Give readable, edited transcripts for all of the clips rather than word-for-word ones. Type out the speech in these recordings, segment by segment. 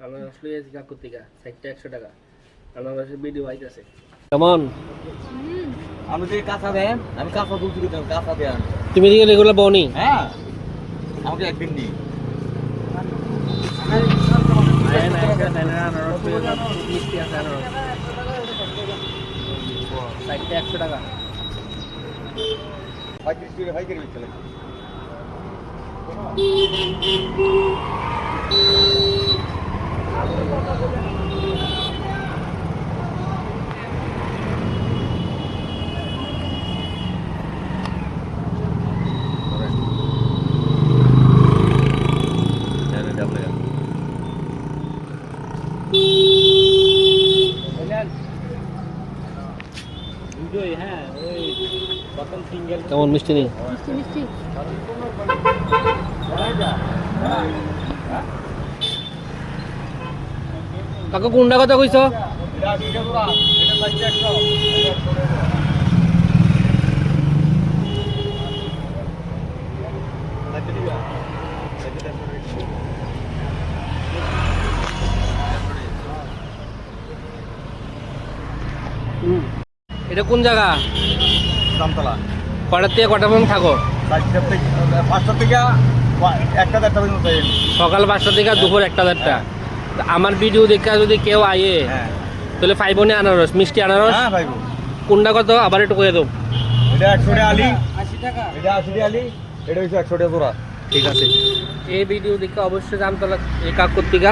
আনারস লইয়াছি কাকুর থেকে 100 টাকা। আনারসের ভিডিও আইতাছে। কেমন? আমি যে কাঁচা দেন, আমি কাঁচা দুধ দিতাম, কাঁচা দেন। তুমি দিকে রেগুলার বউনি? হ্যাঁ, আমাকে একদিন দিই। আনারস মিষ্টি আছে আনারস। 100 টাকা। 35 টাকা পাইকারি বিক্রি লাগে। কেমন মিষ্টি নেই? কাকু কোনটা কথা কইছো? এটা কোন জায়গা? দামতলা। কটার থেকে কটা পর্যন্ত থাকো? 5টা থেকে 1টা 1টা পর্যন্ত। সকাল 5টা থেকে দুপুর 1টা 1টা। আমার ভিডিও দেখা যদি কেউ আয়ে হ্যাঁ, তাহলে ফাইবনে আনারস, মিষ্টি আনারস হ্যাঁ ভাই। কোনটা কত আবার একটু কয়ে দাও। এটা 100 টাকা আলি, 80 টাকা। এটা 80 টাকা আলি, এটা হচ্ছে 100 টাকা জোড়া। ঠিক আছে, এই ভিডিও দেখে অবশ্যই জামতলা এই কাকুর থেকে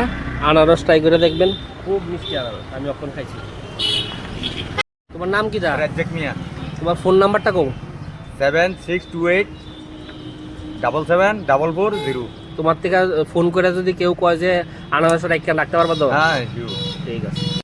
আনারস ট্রাই করে দেখবেন। খুব মিষ্টি আনারস, আমি এখন খাইছি। তোমার নাম কি? রাজ্জাক মিয়া। তোমার ফোন নাম্বারটা কও। 7628 774440। তোমার থেকে ফোন করে যদি কেউ কয় যে আনারস রাখতে পারবা তো? হ্যাঁ, ঠিক আছে।